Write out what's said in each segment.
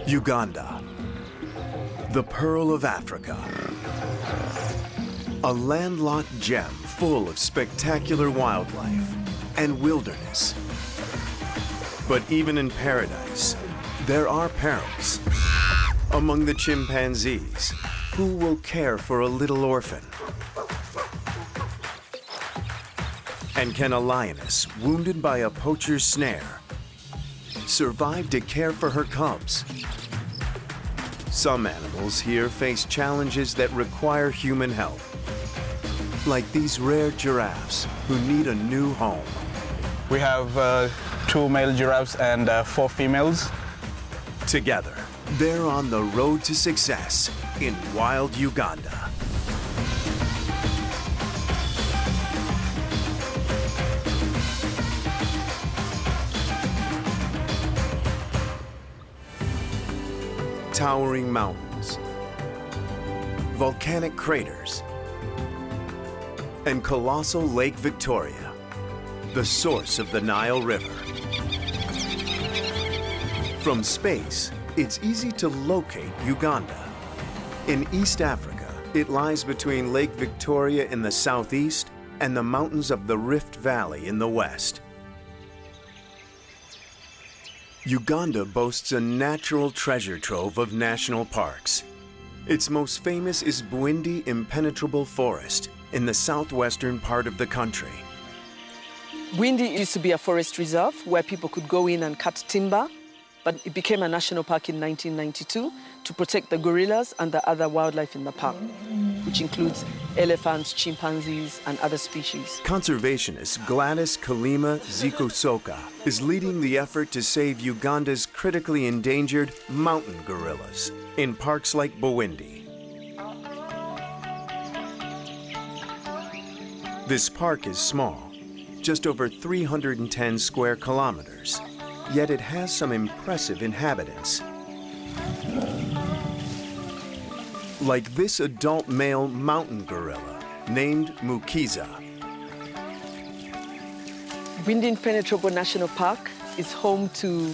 Uganda, the Pearl of Africa. A landlocked gem full of spectacular wildlife and wilderness. But even in paradise, there are perils. Among the chimpanzees, who will care for a little orphan? And can a lioness, wounded by a poacher's snare, survive to care for her cubs? Some animals here face challenges that require human help, like these rare giraffes who need a new home. We have 2 male giraffes and 4 females. Together, they're on the road to success in wild Uganda. Towering mountains, volcanic craters, and colossal Lake Victoria, the source of the Nile River. From space, it's easy to locate Uganda. In East Africa, it lies between Lake Victoria in the southeast and the mountains of the Rift Valley in the west. Uganda boasts a natural treasure trove of national parks. Its most famous is Bwindi Impenetrable Forest in the southwestern part of the country. Bwindi used to be a forest reserve where people could go in and cut timber, but it became a national park in 1992 to protect the gorillas and the other wildlife in the park, which includes elephants, chimpanzees, and other species. Conservationist Gladys Kalima Zikusoka is leading the effort to save Uganda's critically endangered mountain gorillas in parks like Bwindi. This park is small, just over 310 square kilometers, yet it has some impressive inhabitants. Like this adult male mountain gorilla named Mukiza. Bwindi Impenetrable National Park is home to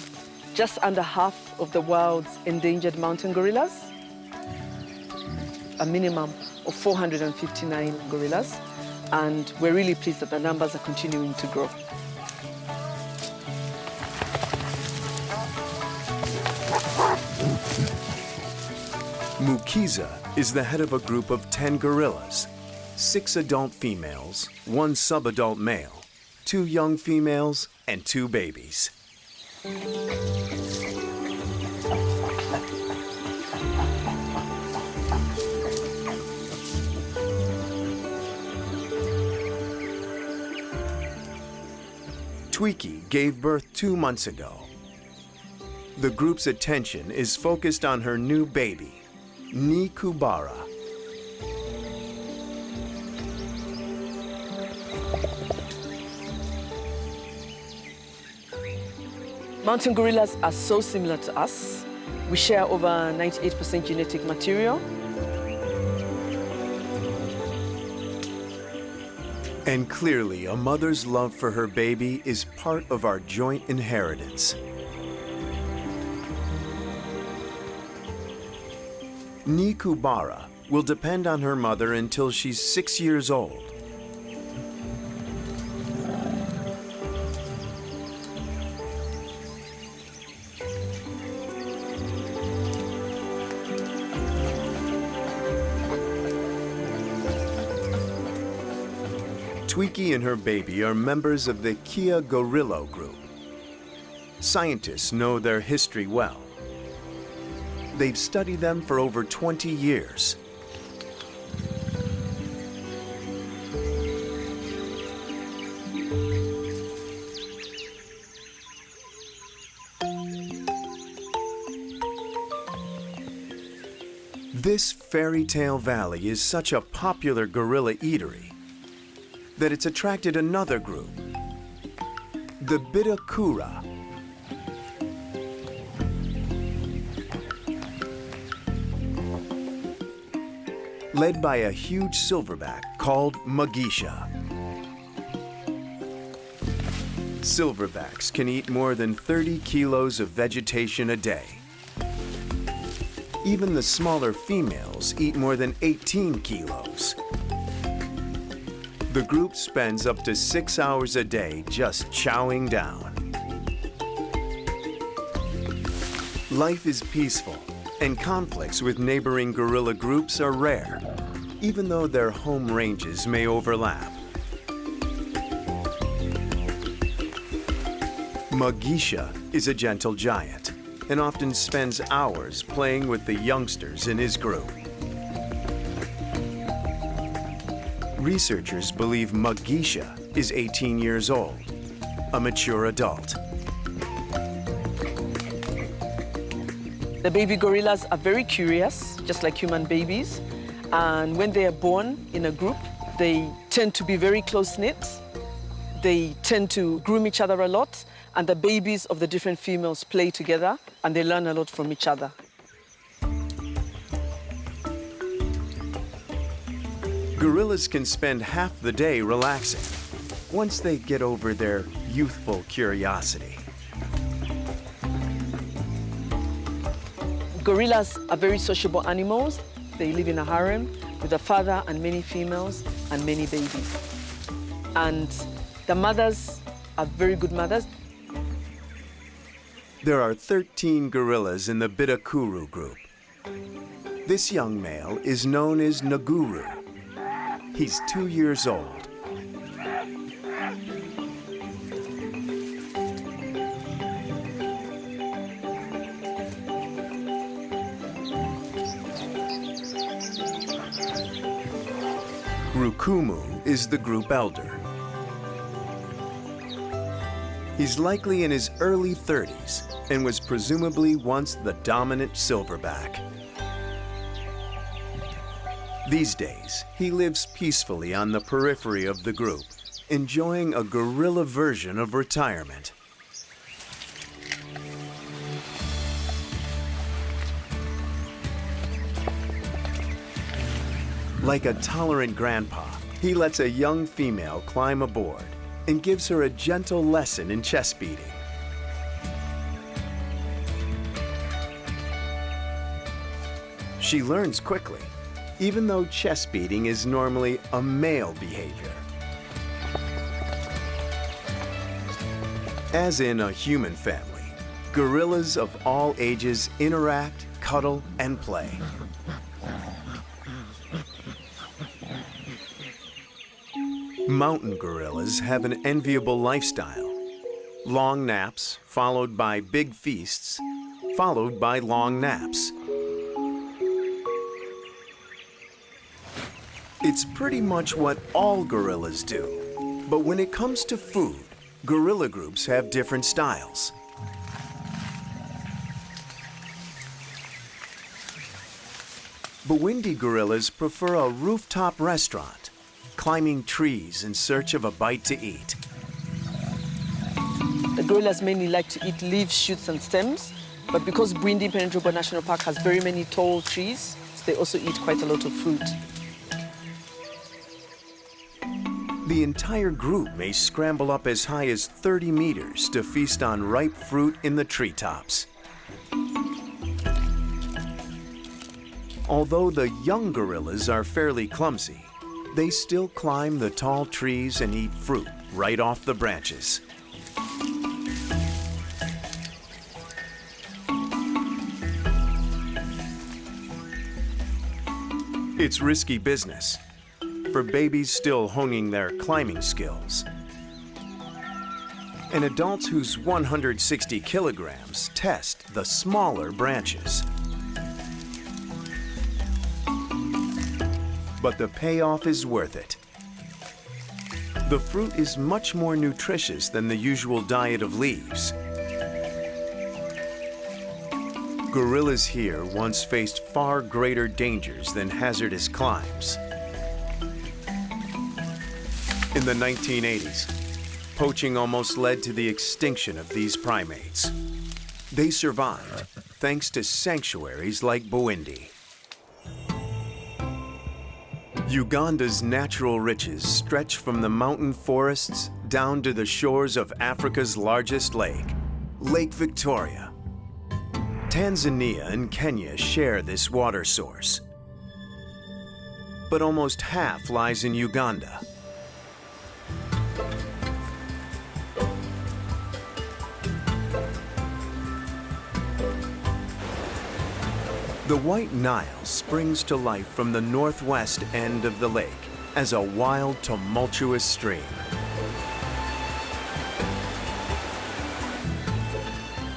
just under half of the world's endangered mountain gorillas, a minimum of 459 gorillas, and we're really pleased that the numbers are continuing to grow. Mukiza is the head of a group of 10 gorillas, 6 adult females, 1 subadult male, 2 young females, and 2 babies. Twiki gave birth 2 months ago. The group's attention is focused on her new baby, Nikubara. Mountain gorillas are so similar to us. We share over 98% genetic material. And clearly, a mother's love for her baby is part of our joint inheritance. Nikubara will depend on her mother until she's 6 years old. Twiki and her baby are members of the Kia Gorillo group. Scientists know their history well. They've studied them for over 20 years. This fairy tale valley is such a popular gorilla eatery that it's attracted another group, the Bitakura. Led by a huge silverback called Magisha. Silverbacks can eat more than 30 kilos of vegetation a day. Even the smaller females eat more than 18 kilos. The group spends up to 6 hours a day just chowing down. Life is peaceful, and conflicts with neighboring gorilla groups are rare, even though their home ranges may overlap. Mugisha is a gentle giant and often spends hours playing with the youngsters in his group. Researchers believe Mugisha is 18 years old, a mature adult. The baby gorillas are very curious, just like human babies. And when they are born in a group, they tend to be very close-knit. They tend to groom each other a lot. And the babies of the different females play together, and they learn a lot from each other. Gorillas can spend half the day relaxing once they get over their youthful curiosity. Gorillas are very sociable animals. They live in a harem with a father and many females and many babies. And the mothers are very good mothers. There are 13 gorillas in the Bidakuru group. This young male is known as Nguru. He's 2 years old. Rukumu is the group elder. He's likely in his early 30s and was presumably once the dominant silverback. These days, he lives peacefully on the periphery of the group, enjoying a gorilla version of retirement. Like a tolerant grandpa, he lets a young female climb aboard and gives her a gentle lesson in chest beating. She learns quickly, even though chest beating is normally a male behavior. As in a human family, gorillas of all ages interact, cuddle, and play. Mountain gorillas have an enviable lifestyle. Long naps, followed by big feasts, followed by long naps. It's pretty much what all gorillas do. But when it comes to food, gorilla groups have different styles. Bwindi gorillas prefer a rooftop restaurant, climbing trees in search of a bite to eat. The gorillas mainly like to eat leaves, shoots, and stems, but because Bwindi Impenetrable National Park has very many tall trees, they also eat quite a lot of fruit. The entire group may scramble up as high as 30 meters to feast on ripe fruit in the treetops. Although the young gorillas are fairly clumsy, they still climb the tall trees and eat fruit right off the branches. It's risky business for babies still honing their climbing skills, and adults whose 160 kilograms test the smaller branches. But the payoff is worth it. The fruit is much more nutritious than the usual diet of leaves. Gorillas here once faced far greater dangers than hazardous climbs. In the 1980s, poaching almost led to the extinction of these primates. They survived thanks to sanctuaries like Bwindi. Uganda's natural riches stretch from the mountain forests down to the shores of Africa's largest lake, Lake Victoria. Tanzania and Kenya share this water source, but almost half lies in Uganda. The White Nile springs to life from the northwest end of the lake as a wild, tumultuous stream.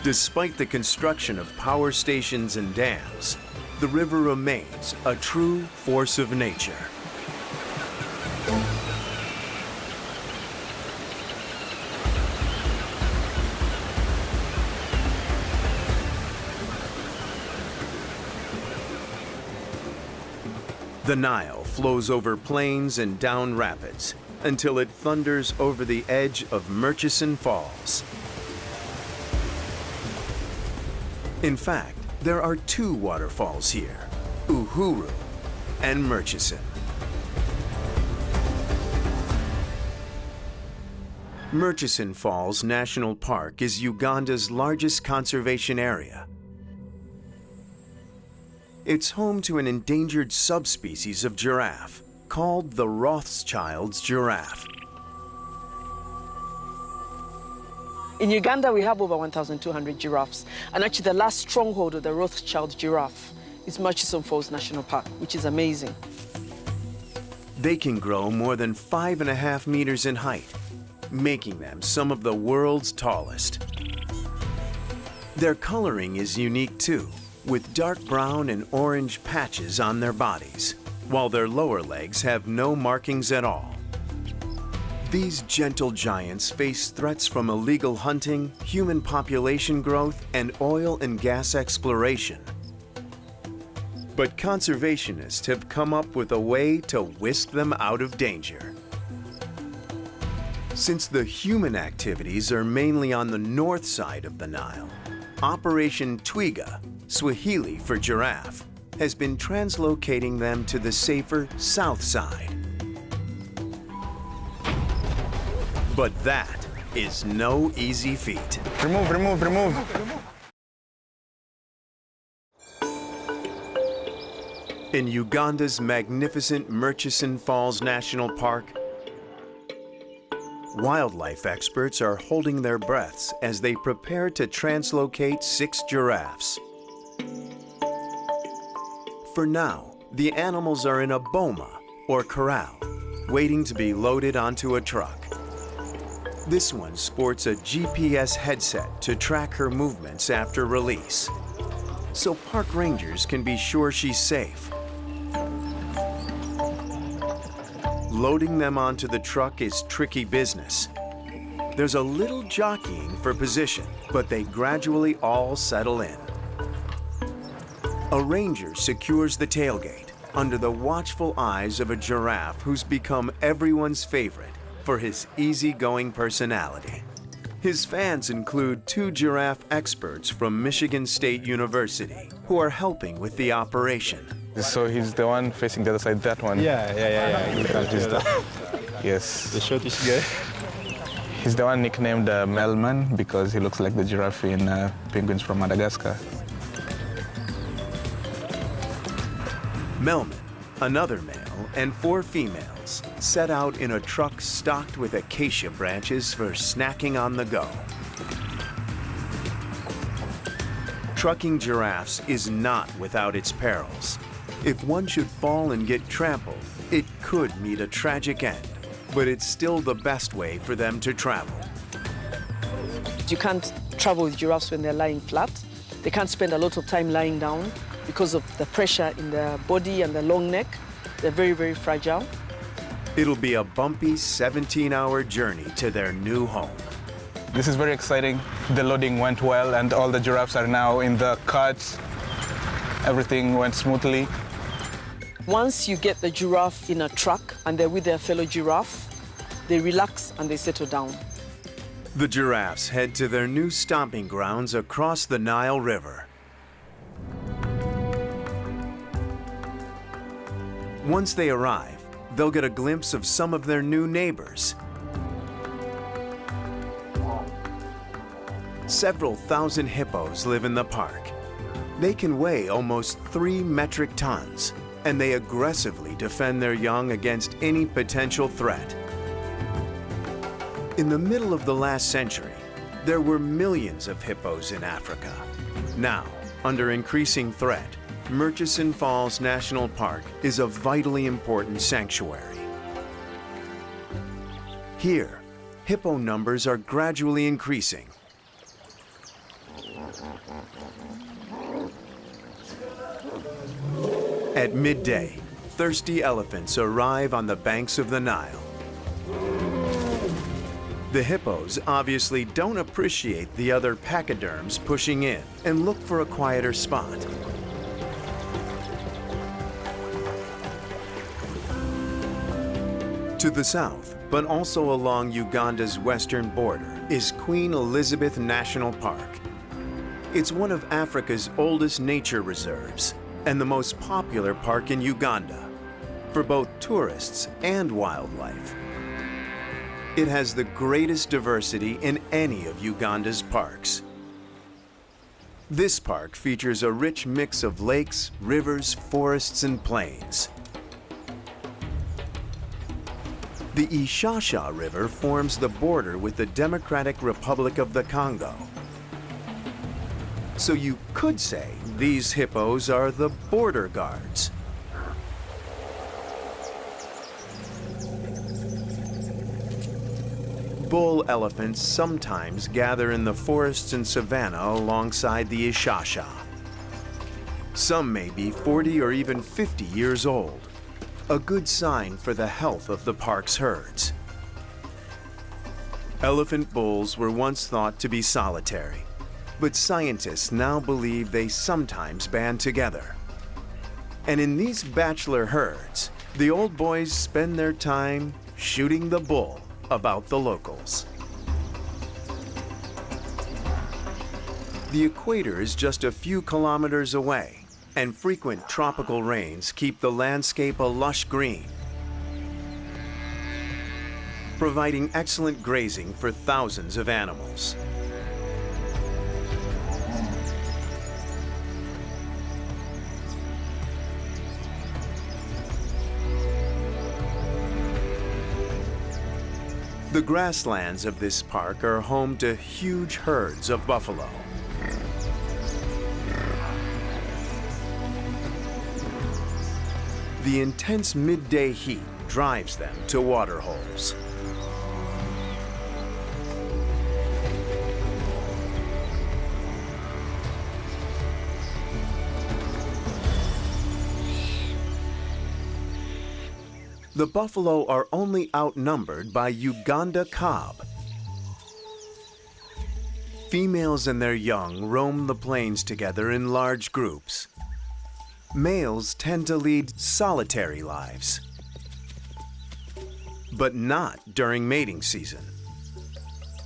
Despite the construction of power stations and dams, the river remains a true force of nature. The Nile flows over plains and down rapids until it thunders over the edge of Murchison Falls. In fact, there are two waterfalls here, Uhuru and Murchison. Murchison Falls National Park is Uganda's largest conservation area. It's home to an endangered subspecies of giraffe called the Rothschild's giraffe. In Uganda, we have over 1,200 giraffes. And actually, the last stronghold of the Rothschild giraffe is Murchison Falls National Park, which is amazing. They can grow more than 5.5 meters in height, making them some of the world's tallest. Their coloring is unique too, with dark brown and orange patches on their bodies, while their lower legs have no markings at all. These gentle giants face threats from illegal hunting, human population growth, and oil and gas exploration. But conservationists have come up with a way to whisk them out of danger. Since the human activities are mainly on the north side of the Nile, Operation Twiga, Swahili for giraffe, has been translocating them to the safer south side. But that is no easy feat. Remove, remove, remove. In Uganda's magnificent Murchison Falls National Park, wildlife experts are holding their breaths as they prepare to translocate 6 giraffes. For now, the animals are in a boma, or corral, waiting to be loaded onto a truck. This one sports a GPS headset to track her movements after release, so park rangers can be sure she's safe. Loading them onto the truck is tricky business. There's a little jockeying for position, but they gradually all settle in. A ranger secures the tailgate under the watchful eyes of a giraffe who's become everyone's favorite for his easygoing personality. His fans include 2 giraffe experts from Michigan State University who are helping with the operation. So he's the one facing the other side, that one? Yeah. Yes. The shortish guy. He's the one nicknamed Melman because he looks like the giraffe in Penguins from Madagascar. Melman, another male, and 4 females set out in a truck stocked with acacia branches for snacking on the go. Trucking giraffes is not without its perils. If one should fall and get trampled, it could meet a tragic end, but it's still the best way for them to travel. You can't travel with giraffes when they're lying flat. They can't spend a lot of time lying down because of the pressure in their body and their long neck. They're very, very fragile. It'll be a bumpy 17-hour journey to their new home. This is very exciting. The loading went well and all the giraffes are now in the carts. Everything went smoothly. Once you get the giraffe in a truck and they're with their fellow giraffe, they relax and they settle down. The giraffes head to their new stomping grounds across the Nile River. Once they arrive, they'll get a glimpse of some of their new neighbors. Several thousand hippos live in the park. They can weigh almost 3 metric tons, and they aggressively defend their young against any potential threat. In the middle of the last century, there were millions of hippos in Africa. Now, under increasing threat, Murchison Falls National Park is a vitally important sanctuary. Here, hippo numbers are gradually increasing. At midday, thirsty elephants arrive on the banks of the Nile. The hippos obviously don't appreciate the other pachyderms pushing in and look for a quieter spot. To the south, but also along Uganda's western border, is Queen Elizabeth National Park. It's one of Africa's oldest nature reserves and the most popular park in Uganda for both tourists and wildlife. It has the greatest diversity in any of Uganda's parks. This park features a rich mix of lakes, rivers, forests, and plains. The Ishasha River forms the border with the Democratic Republic of the Congo. So you could say these hippos are the border guards. Bull elephants sometimes gather in the forests and savanna alongside the Ishasha. Some may be 40 or even 50 years old, a good sign for the health of the park's herds. Elephant bulls were once thought to be solitary, but scientists now believe they sometimes band together. And in these bachelor herds, the old boys spend their time shooting the bull about the locals. The equator is just a few kilometers away, and frequent tropical rains keep the landscape a lush green, providing excellent grazing for thousands of animals. The grasslands of this park are home to huge herds of buffalo. The intense midday heat drives them to water holes. The buffalo are only outnumbered by Uganda cob. Females and their young roam the plains together in large groups. Males tend to lead solitary lives, but not during mating season.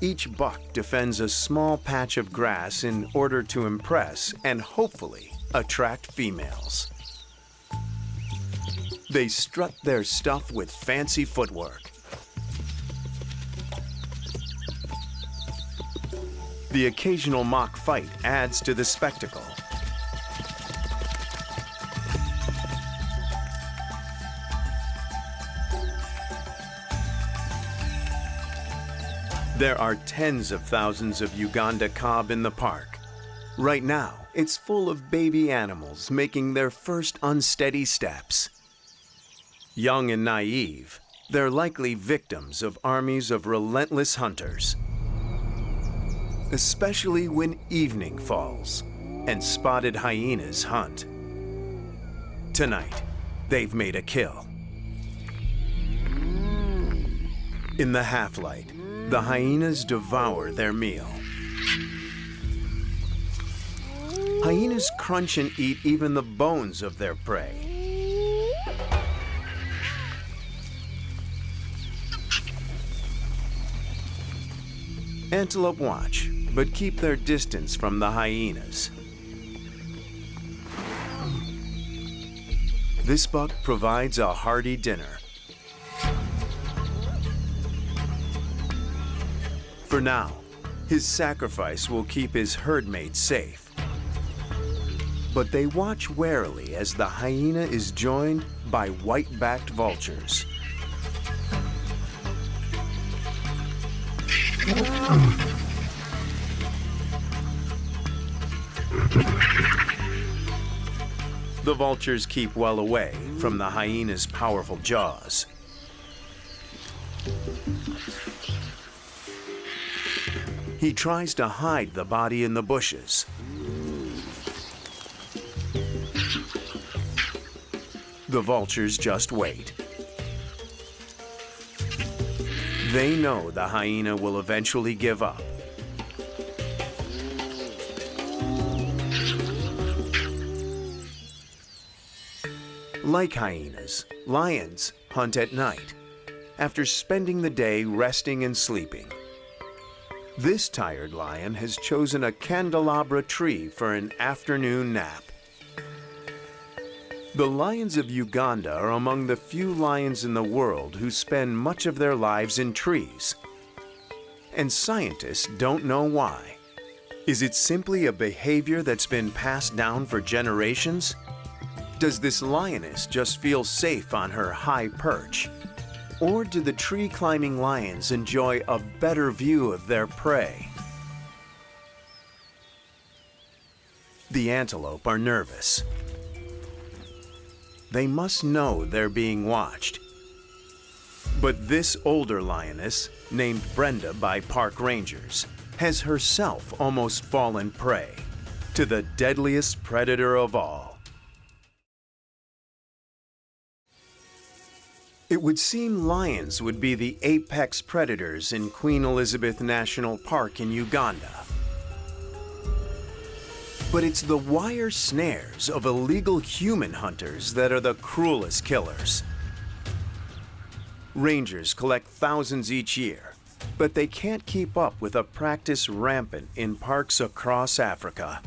Each buck defends a small patch of grass in order to impress and hopefully attract females. They strut their stuff with fancy footwork. The occasional mock fight adds to the spectacle. There are tens of thousands of Uganda cob in the park. Right now, it's full of baby animals making their first unsteady steps. Young and naive, they're likely victims of armies of relentless hunters. Especially when evening falls and spotted hyenas hunt. Tonight, they've made a kill. In the half-light, the hyenas devour their meal. Hyenas crunch and eat even the bones of their prey. Antelope watch, but keep their distance from the hyenas. This buck provides a hearty dinner. For now, His sacrifice will keep his herdmates safe. But they watch warily as the hyena is joined by white-backed vultures. The vultures keep well away from the hyena's powerful jaws. He tries to hide the body in the bushes. The vultures just wait. They know the hyena will eventually give up. Like hyenas, lions hunt at night, after spending the day resting and sleeping. This tired lion has chosen a candelabra tree for an afternoon nap. The lions of Uganda are among the few lions in the world who spend much of their lives in trees. And scientists don't know why. Is it simply a behavior that's been passed down for generations? Does this lioness just feel safe on her high perch? Or do the tree-climbing lions enjoy a better view of their prey? The antelope are nervous. They must know they're being watched. But this older lioness, named Brenda by park rangers, has herself almost fallen prey to the deadliest predator of all. It would seem lions would be the apex predators in Queen Elizabeth National Park in Uganda. But it's the wire snares of illegal human hunters that are the cruelest killers. Rangers collect thousands each year, but they can't keep up with a practice rampant in parks across Africa.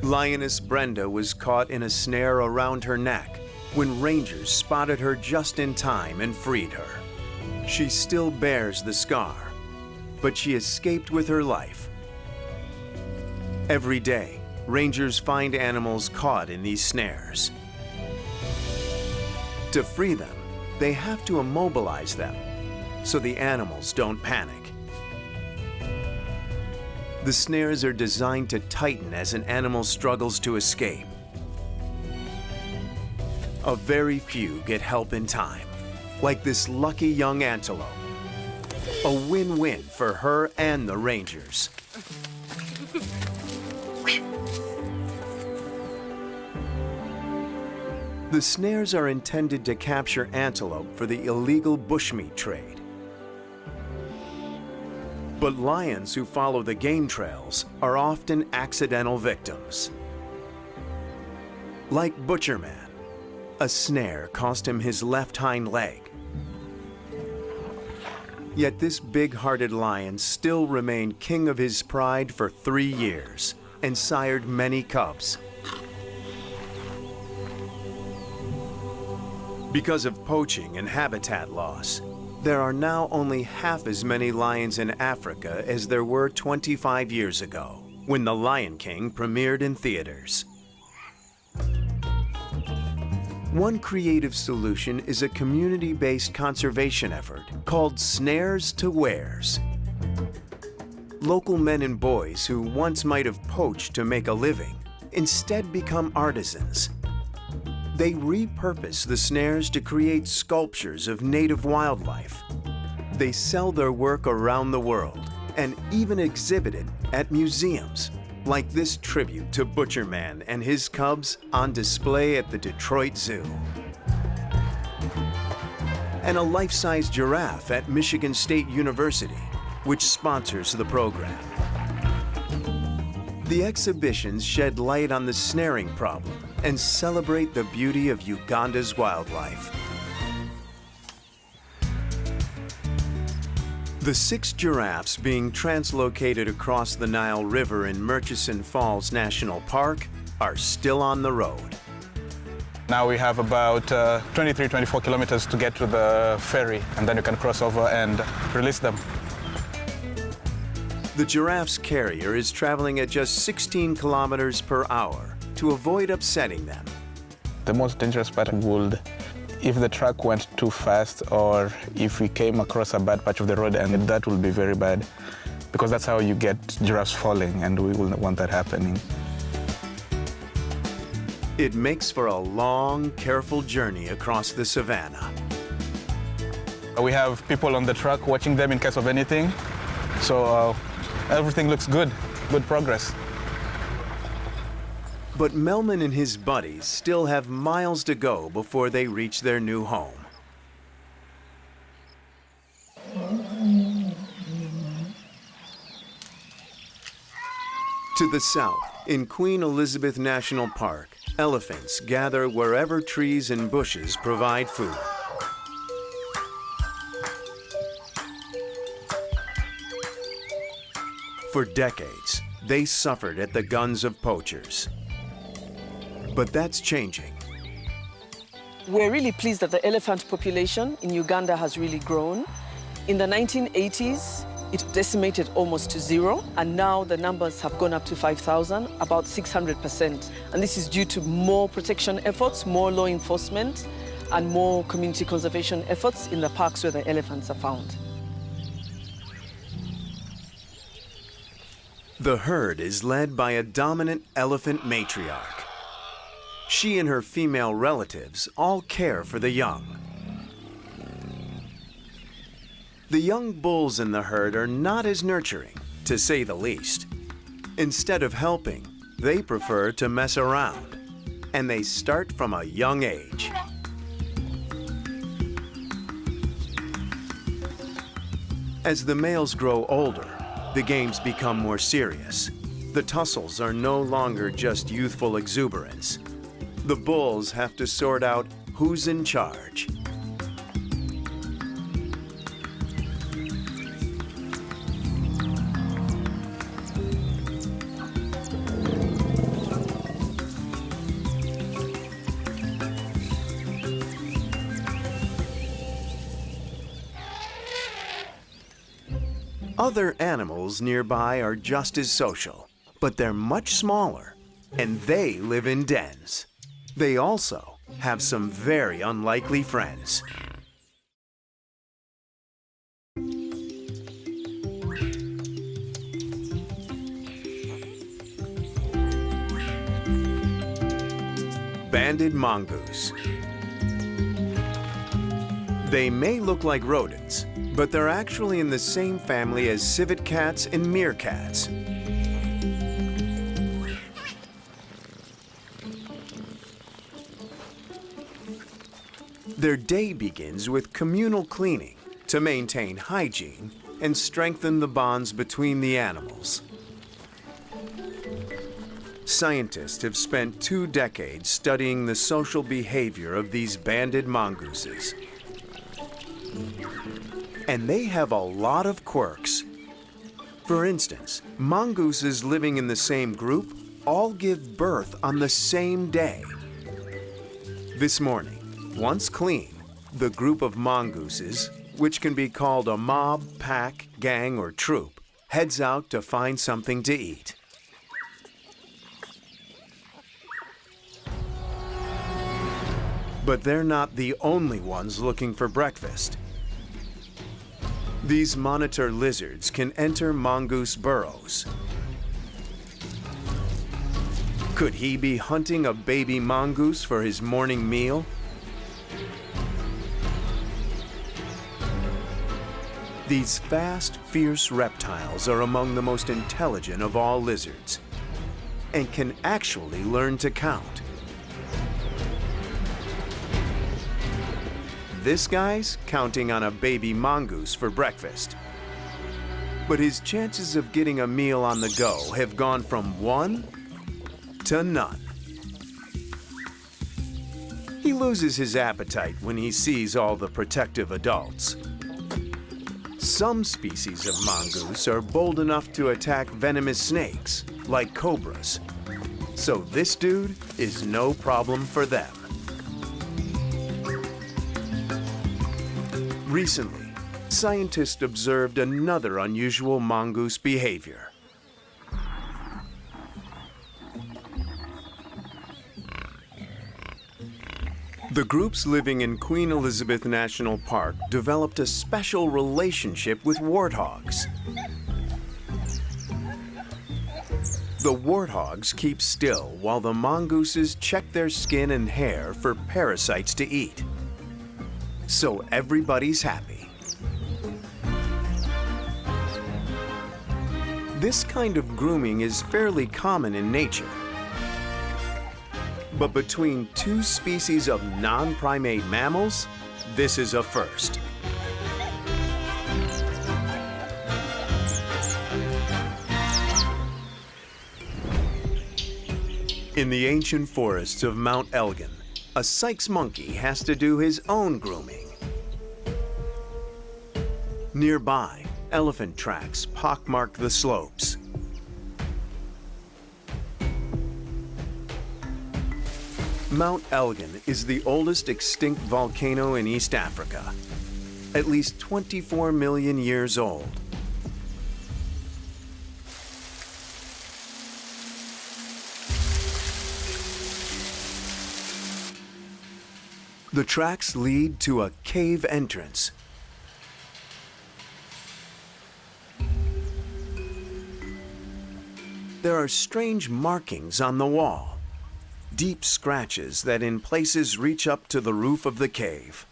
Lioness Brenda was caught in a snare around her neck when rangers spotted her just in time and freed her. She still bears the scar, but she escaped with her life. Every day, rangers find animals caught in these snares. To free them, they have to immobilize them so the animals don't panic. The snares are designed to tighten as an animal struggles to escape. A very few get help in time, like this lucky young antelope. A win-win for her and the rangers. The snares are intended to capture antelope for the illegal bushmeat trade. But lions who follow the game trails are often accidental victims. Like Butcherman, a snare cost him his left hind leg. Yet this big-hearted lion still remained king of his pride for 3 years and sired many cubs. Because of poaching and habitat loss, there are now only half as many lions in Africa as there were 25 years ago, when The Lion King premiered in theaters. One creative solution is a community-based conservation effort called Snares to Wares. Local men and boys who once might have poached to make a living instead become artisans. They repurpose the snares to create sculptures of native wildlife. They sell their work around the world and even exhibit it at museums, like this tribute to Butcherman and his cubs on display at the Detroit Zoo. And a life-size giraffe at Michigan State University, which sponsors the program. The exhibitions shed light on the snaring problem and celebrate the beauty of Uganda's wildlife. The 6 giraffes being translocated across the Nile River in Murchison Falls National Park are still on the road. Now we have about 23-24 kilometers to get to the ferry, and then you can cross over and release them. The giraffe's carrier is traveling at just 16 kilometers per hour to avoid upsetting them. The most dangerous part would, if the truck went too fast or if we came across a bad patch of the road, and that would be very bad because that's how you get giraffes falling, and we wouldn't want that happening. It makes for a long, careful journey across the savannah. We have people on the truck watching them in case of anything, so everything looks good, good progress. But Melman and his buddies still have miles to go before they reach their new home. To the south, in Queen Elizabeth National Park, elephants gather wherever trees and bushes provide food. For decades, they suffered at the guns of poachers. But that's changing. We're really pleased that the elephant population in Uganda has really grown. In the 1980s, it decimated almost to zero, and now the numbers have gone up to 5,000, about 600%. And this is due to more protection efforts, more law enforcement, and more community conservation efforts in the parks where the elephants are found. The herd is led by a dominant elephant matriarch. She and her female relatives all care for the young. The young bulls in the herd are not as nurturing, to say the least. Instead of helping, they prefer to mess around, and they start from a young age. As the males grow older, the games become more serious. The tussles are no longer just youthful exuberance. The bulls have to sort out who's in charge. Other animals nearby are just as social, but they're much smaller, and they live in dens. They also have some very unlikely friends. Banded mongoose. They may look like rodents, but they're actually in the same family as civet cats and meerkats. Their day begins with communal cleaning to maintain hygiene and strengthen the bonds between the animals. Scientists have spent 2 decades studying the social behavior of these banded mongooses. And they have a lot of quirks. For instance, mongooses living in the same group all give birth on the same day. This morning, once clean, the group of mongooses, which can be called a mob, pack, gang, or troop, heads out to find something to eat. But they're not the only ones looking for breakfast. These monitor lizards can enter mongoose burrows. Could he be hunting a baby mongoose for his morning meal? These fast, fierce reptiles are among the most intelligent of all lizards and can actually learn to count. This guy's counting on a baby mongoose for breakfast. But his chances of getting a meal on the go have gone from 1 to none. He loses his appetite when he sees all the protective adults. Some species of mongoose are bold enough to attack venomous snakes, like cobras. So this dude is no problem for them. Recently, scientists observed another unusual mongoose behavior. The groups living in Queen Elizabeth National Park developed a special relationship with warthogs. The warthogs keep still while the mongooses check their skin and hair for parasites to eat. So everybody's happy. This kind of grooming is fairly common in nature. But between two species of non-primate mammals, this is a first. In the ancient forests of Mount Elgin, a Sykes monkey has to do his own grooming. Nearby, elephant tracks pockmark the slopes. Mount Elgin is the oldest extinct volcano in East Africa, at least 24 million years old. The tracks lead to a cave entrance. There are strange markings on the wall. Deep scratches that in places reach up to the roof of the cave.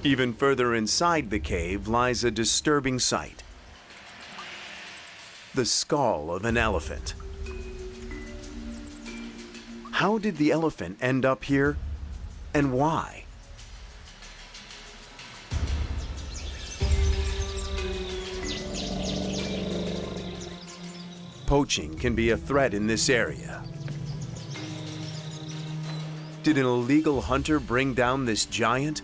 Even further inside the cave lies a disturbing sight. The skull of an elephant. How did the elephant end up here, and why? Poaching can be a threat in this area. Did an illegal hunter bring down this giant?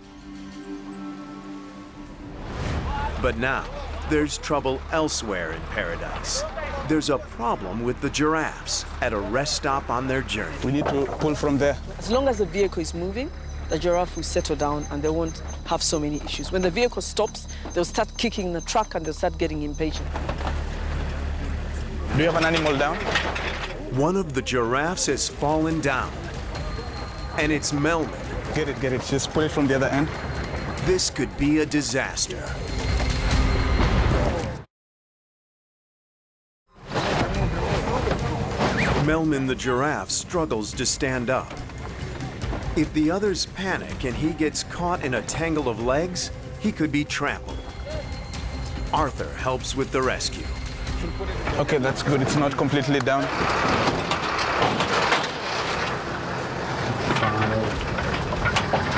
But now, there's trouble elsewhere in paradise. There's a problem with the giraffes at a rest stop on their journey. We need to pull from there. As long as the vehicle is moving, the giraffe will settle down and they won't have so many issues. When the vehicle stops, they'll start kicking the truck and they'll start getting impatient. Do you have an animal down? One of the giraffes has fallen down, and it's Melman. Get it. Just pull it from the other end. This could be a disaster. Melman the giraffe struggles to stand up. If the others panic and he gets caught in a tangle of legs, he could be trampled. Arthur helps with the rescue. Okay, that's good. It's not completely down.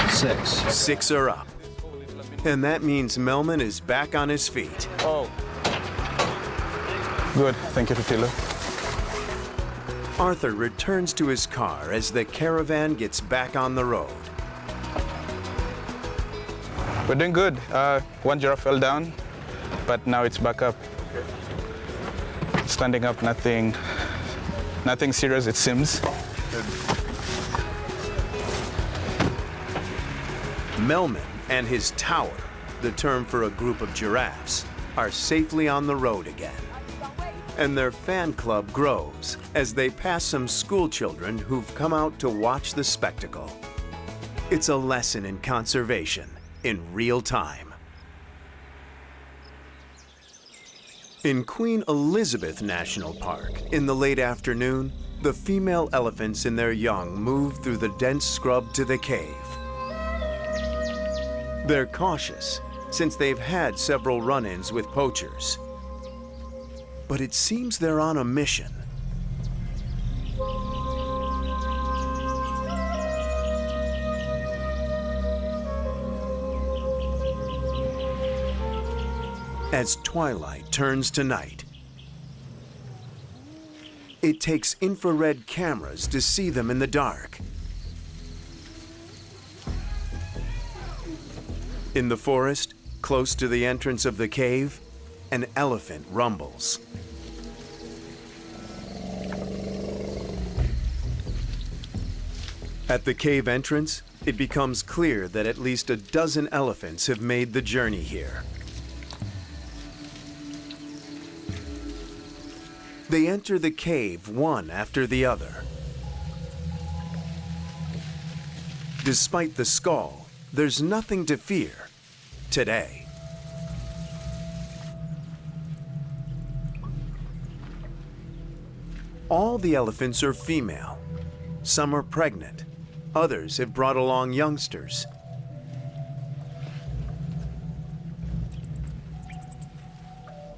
6. 6 are up. And that means Melman is back on his feet. Oh. Good. Thank you, Tutilo. Arthur returns to his car as the caravan gets back on the road. We're doing good. One giraffe fell down, but now it's back up. Standing up, nothing serious, it seems. Melman and his tower, the term for a group of giraffes, are safely on the road again. And their fan club grows as they pass some school children who've come out to watch the spectacle. It's a lesson in conservation in real time. In Queen Elizabeth National Park, in the late afternoon, the female elephants and their young move through the dense scrub to the cave. They're cautious, since they've had several run-ins with poachers. But it seems they're on a mission. As twilight turns to night, it takes infrared cameras to see them in the dark. In the forest, close to the entrance of the cave, an elephant rumbles. At the cave entrance, it becomes clear that at least a dozen elephants have made the journey here. They enter the cave one after the other. Despite the skull, there's nothing to fear today. All the elephants are female. Some are pregnant. Others have brought along youngsters.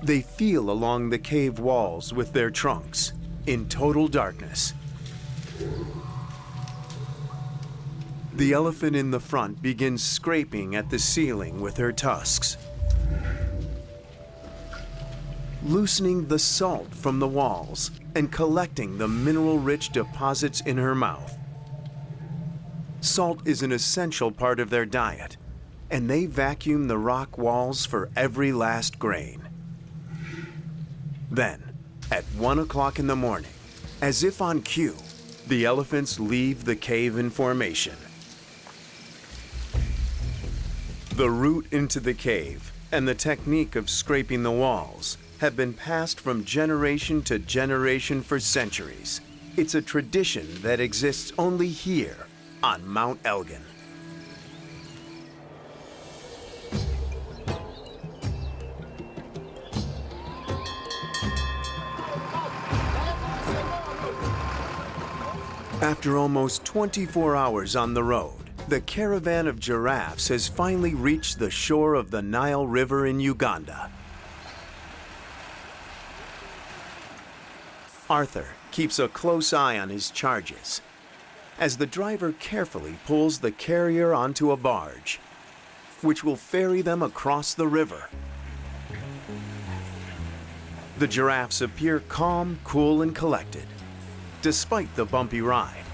They feel along the cave walls with their trunks, in total darkness. The elephant in the front begins scraping at the ceiling with her tusks, loosening the salt from the walls and collecting the mineral-rich deposits in her mouth. Salt is an essential part of their diet, and they vacuum the rock walls for every last grain. Then, at 1 o'clock in the morning, as if on cue, the elephants leave the cave in formation. The route into the cave and the technique of scraping the walls have been passed from generation to generation for centuries. It's a tradition that exists only here on Mount Elgin. After almost 24 hours on the road, the caravan of giraffes has finally reached the shore of the Nile River in Uganda. Arthur keeps a close eye on his charges as the driver carefully pulls the carrier onto a barge, which will ferry them across the river. The giraffes appear calm, cool, and collected, despite the bumpy ride.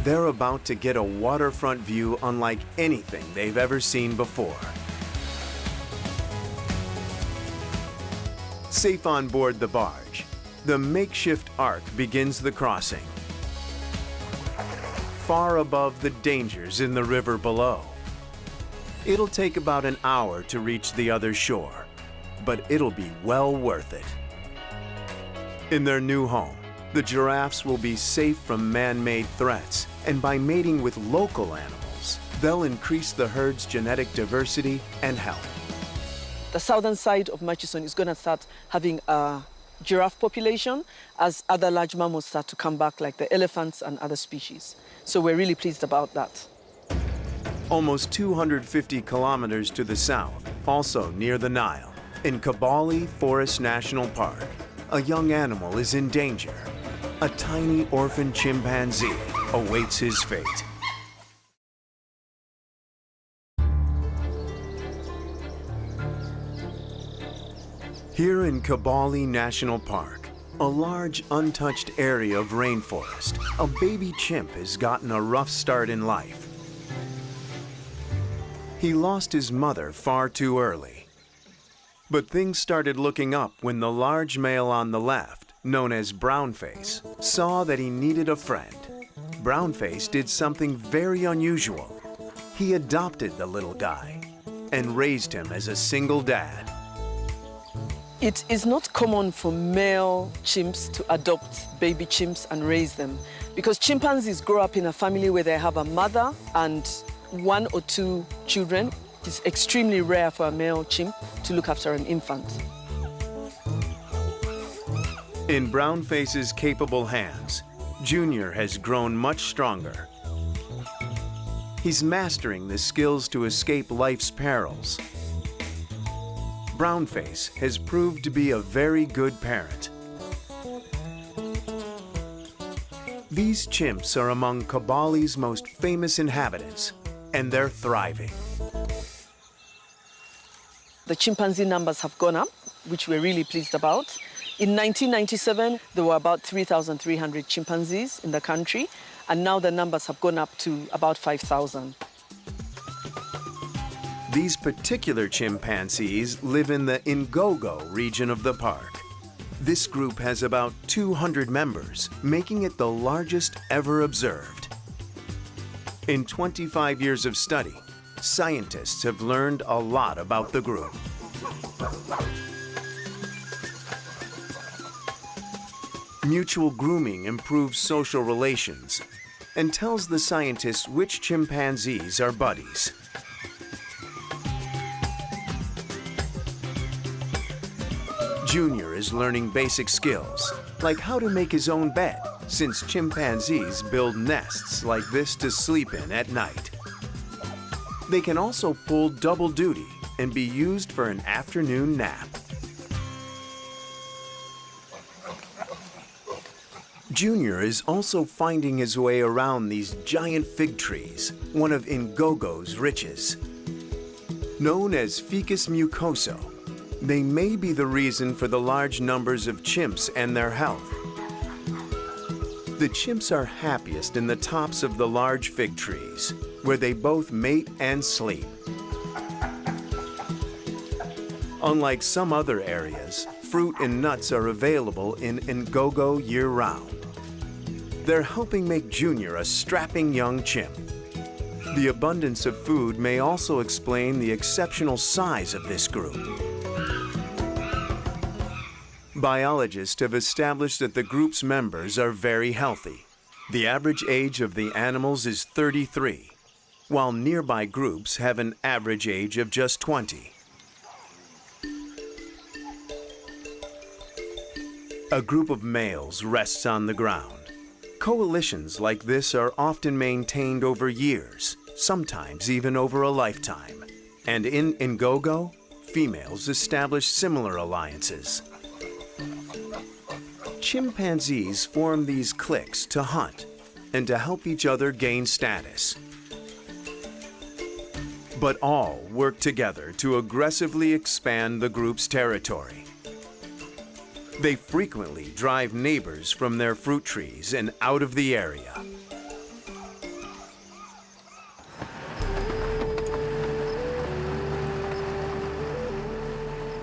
They're about to get a waterfront view unlike anything they've ever seen before. Safe on board the barge, the makeshift ark begins the crossing, far above the dangers in the river below. It'll take about an hour to reach the other shore, but it'll be well worth it. In their new home, the giraffes will be safe from man-made threats, and by mating with local animals, they'll increase the herd's genetic diversity and health. The southern side of Murchison is going to start having a giraffe population as other large mammals start to come back, like the elephants and other species. So we're really pleased about that. Almost 250 kilometers to the south, also near the Nile, in Kibale Forest National Park, a young animal is in danger. A tiny orphan chimpanzee awaits his fate. Here in Kibale National Park, a large untouched area of rainforest, a baby chimp has gotten a rough start in life. He lost his mother far too early. But things started looking up when the large male on the left, known as Brownface, saw that he needed a friend. Brownface did something very unusual. He adopted the little guy and raised him as a single dad. It is not common for male chimps to adopt baby chimps and raise them, because chimpanzees grow up in a family where they have a mother and 1 or 2 children. It's extremely rare for a male chimp to look after an infant. In Brownface's capable hands, Junior has grown much stronger. He's mastering the skills to escape life's perils. Brownface has proved to be a very good parent. These chimps are among Kibale's most famous inhabitants, and they're thriving. The chimpanzee numbers have gone up, which we're really pleased about. In 1997, there were about 3,300 chimpanzees in the country, and now the numbers have gone up to about 5,000. These particular chimpanzees live in the Ngogo region of the park. This group has about 200 members, making it the largest ever observed. In 25 years of study, scientists have learned a lot about the group. Mutual grooming improves social relations and tells the scientists which chimpanzees are buddies. Junior is learning basic skills, like how to make his own bed, since chimpanzees build nests like this to sleep in at night. They can also pull double duty and be used for an afternoon nap. Junior is also finding his way around these giant fig trees, one of Ngogo's riches. Known as Ficus mucoso, they may be the reason for the large numbers of chimps and their health. The chimps are happiest in the tops of the large fig trees, where they both mate and sleep. Unlike some other areas, fruit and nuts are available in Ngogo year-round. They're helping make Junior a strapping young chimp. The abundance of food may also explain the exceptional size of this group. Biologists have established that the group's members are very healthy. The average age of the animals is 33, while nearby groups have an average age of just 20. A group of males rests on the ground. Coalitions like this are often maintained over years, sometimes even over a lifetime. And in Ngogo, females establish similar alliances. Chimpanzees form these cliques to hunt and to help each other gain status. But all work together to aggressively expand the group's territory. They frequently drive neighbors from their fruit trees and out of the area.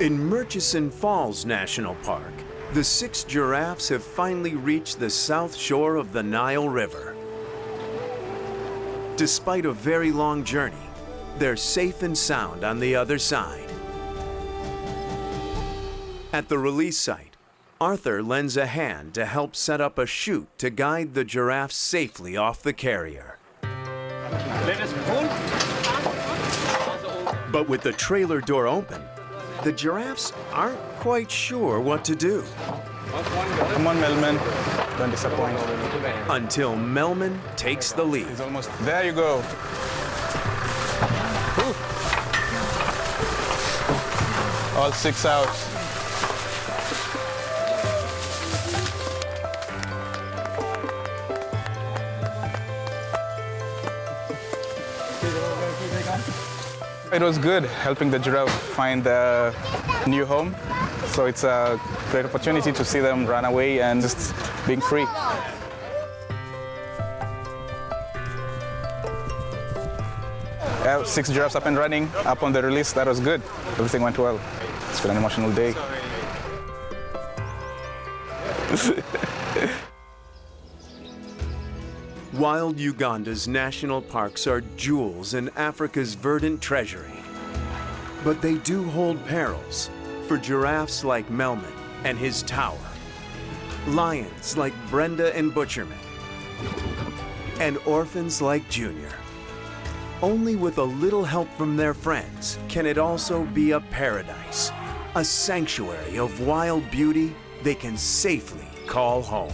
In Murchison Falls National Park, the 6 giraffes have finally reached the south shore of the Nile River. Despite a very long journey, they're safe and sound on the other side. At the release site, Arthur lends a hand to help set up a chute to guide the giraffes safely off the carrier. Let us pull. But with the trailer door open, the giraffes aren't quite sure what to do. Come on, Melman. Don't disappoint. Until Melman takes the lead. He's almost there. You go. Whew. All 6 out. It was good helping the giraffe find a new home. So it's a great opportunity to see them run away and just being free. I have 6 giraffes up and running, up on the release. That was good. Everything went well. It's been an emotional day. Wild Uganda's national parks are jewels in Africa's verdant treasury. But they do hold perils for giraffes like Melman and his tower, lions like Brenda and Butcherman, and orphans like Junior. Only with a little help from their friends can it also be a paradise, a sanctuary of wild beauty they can safely call home.